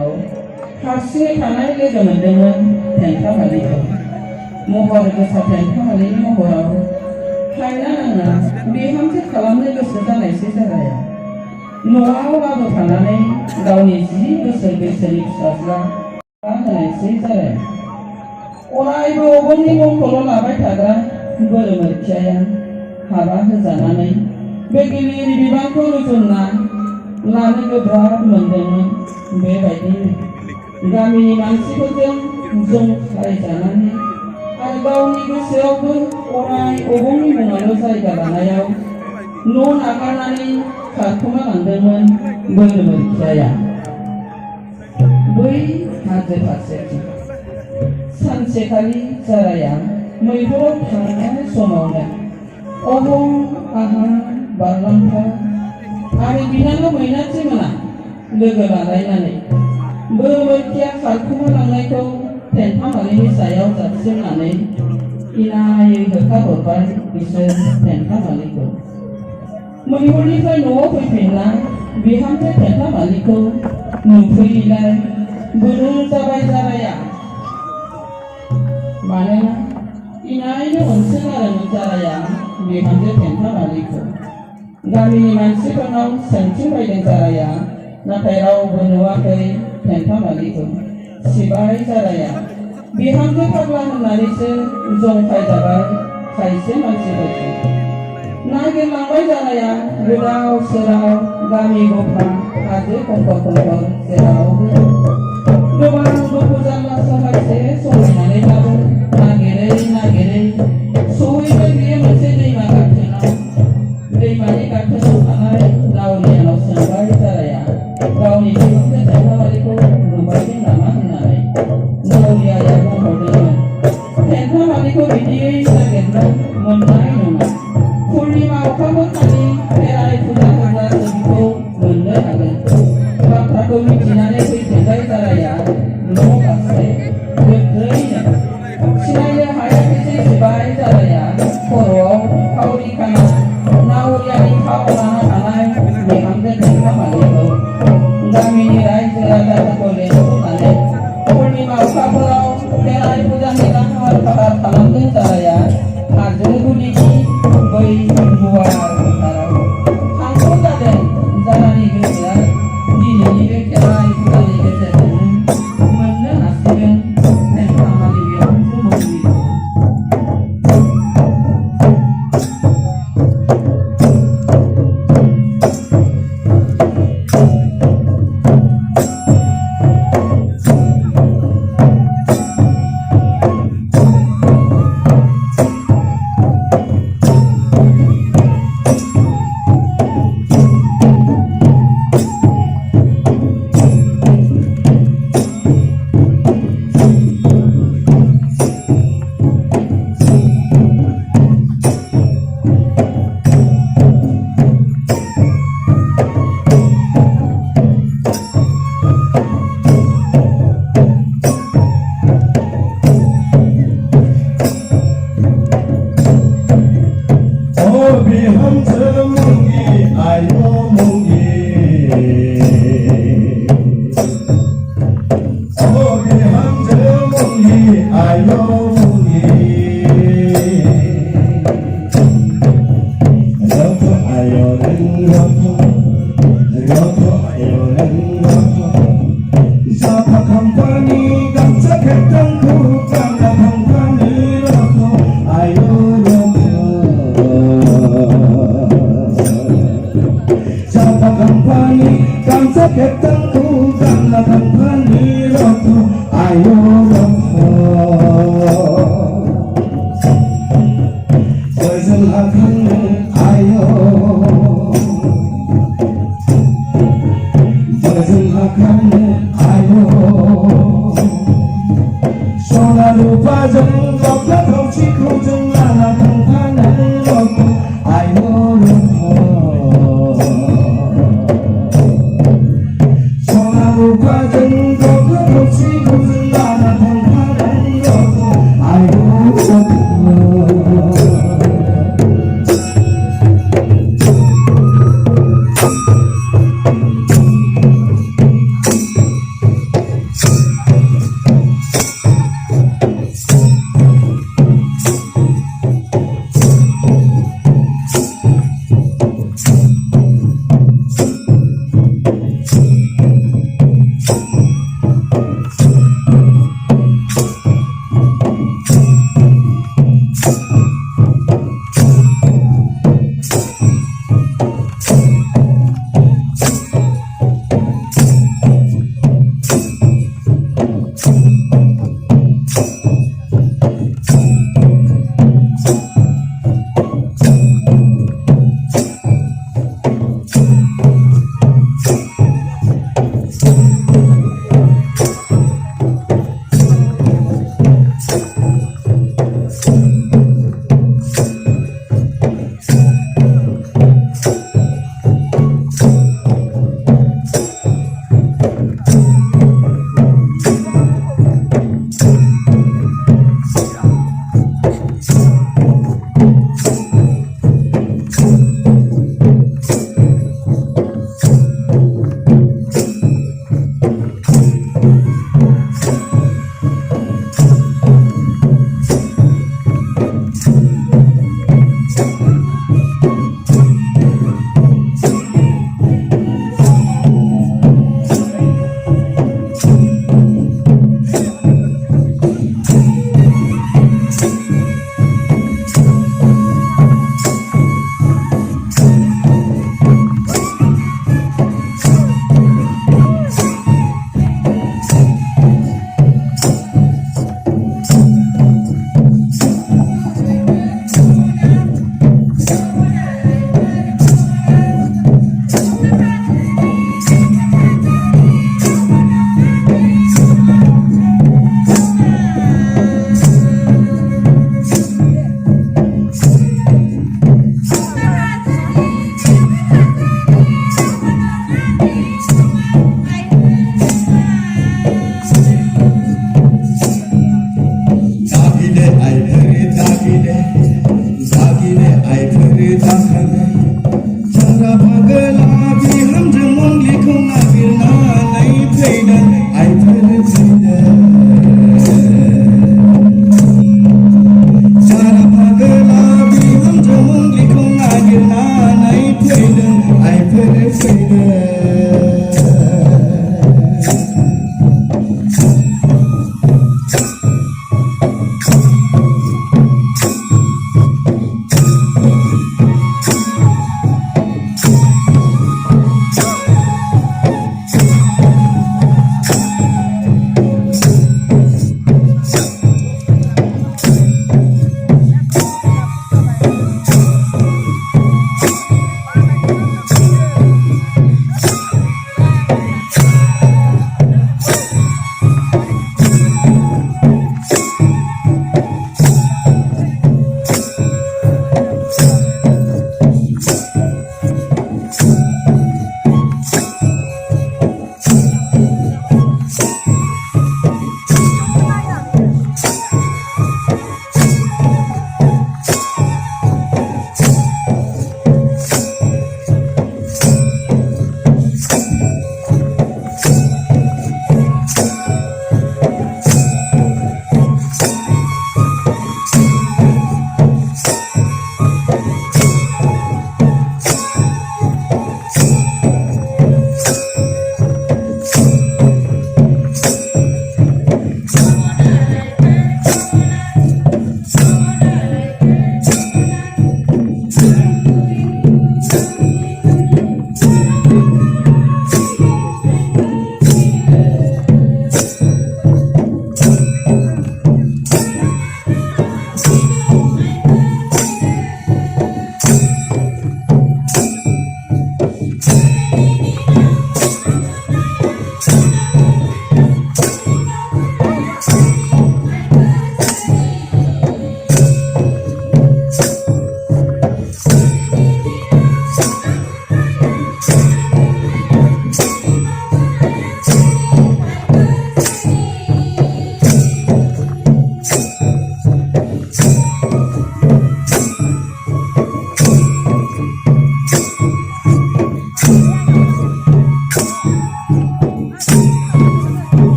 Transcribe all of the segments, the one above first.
हारसिङै थानाय लोगो मोनदोंमोन थेंफामालिखौ। महर गोसा थेंफामालिनि महराव हायना नांना बिहामजो खालामनो गोसो जानायसै जाराया। न'आव लाबो थानानै गावनि 10 बोसोर बैसोनि फिसाज्ला होनायसै जाराया। अरायबो अबंनि मुंखौल' लाबाय थाग्रा बोलोमोरखियाया हाबा होजानानै बे गिलिर बिबानखौ रुजुनना लानो गोब्राब मोनदोंमोन। बेबायदि गामिनि मानसिफोरजों जंखायजानानै आरो गावनि गोसोआवबो अराय अबंनि मुङाल' जायगा लानायाव न' नागारनानै खारखोमा लांदोंमोन बोलोमोरखियाया। बै हाजो फारसेथिं सानसेखालि जाराया मैहुराव थांनाय समावनो अबं, आहा, बारलांफा आरो बिनानाव मैनाथि मोना लोगो लालायनानै बोलोमोरखिया खारखोमा लांनायखौ थेंफामालिनि सायाव जाबसिननानै इनायै होखारहरबाय बिसोर थेंफामालिखौ। मैहुरनिफ्राय न'आव फैफिनना बिहामजो थेंफामालिखौ नुफैयैलाय बोदोर जाबाय जाराया। मानोना इनायनो अनसोगारोमोन जाराया बिहामजो थेंफामालिखौ। गामिनि मानसिफोरनाव सोंथिंबायदों जाराया, नाथाय रावबो नुवाखै थेंफामालिखौ। सिबाय जाराया बिहामजो फाग्ला होननानैसो जंखायजाबाय खायसे मानसिफोरजों। नागिरलांबाय जाराया गोदाव सोराव गामि गफा हाजो खंखर खंखर जेरावबो। गोबां दुखु जारला सहायसे सहायनानैब्लाबो नागिरै नागिरै सहैबाय बियो मोनसे दैमा गाथोनाव। दैमानि गाथोनाव थानाय नावरियानाव सोंबाय जाराया गावनि बिहामजो थेंफामालिखौ नुबायदों नामा होननानै। नावरियाया बुंहरदोंमोन, थेंफामालिखौ बिदियै नागिरनो मोननाय नङा। पुर्णिमा अखाफोर खालि खेराइ फुजा होब्लासो बिखौ मोननो हागोन। बाथ्राखौ मिथिनानै फैफिनबाय जाराया न' फारसे गोख्रैनो। सिनायनो हायाखैसै सिबाय जाराया खर'आव फावरि खाना नावरियानि फाव लाना थानाय बिहामजो थेंफामालिखौ। गामिनि रायजो राजाफोरखौ लेंहरनानै पुर्णिमा अखाफोराव खेराइ फुजानि लाहार फाहार खालामदों जाराया हाजो गुदिनि बै गुवार फोथाराव। थांगौ जादों जारानि गोसोआ दिनैनि बे खेराइ फुजानि गेजेरजोंनो मोननो हासिगोन थेंफामालि बिहामजो मंग्लिखौ।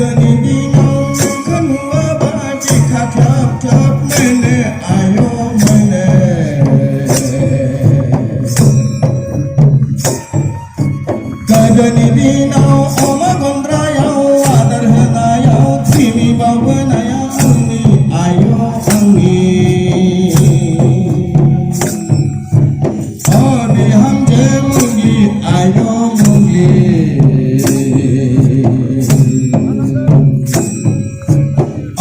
Kadani dinau kanwa baji khatlap tlap mene ayo mene Kadani dinau oma gondrayau adar hanayau simi bawanaya angni ayo angni Odi hamje mungi ayo mungi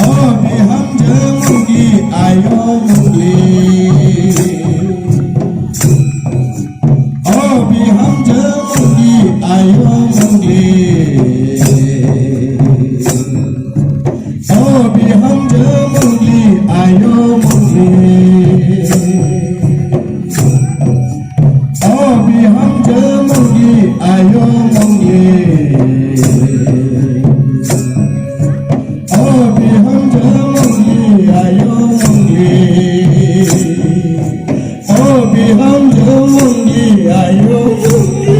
Obi hamje mungi ayo mungi Obi hamje mungi ayo mungi Obi hamje mungi ayo mungi Obi hamje mungi ayo mungi Obi hamje mungi ayo mungi Obi hamje mungi ayo mungi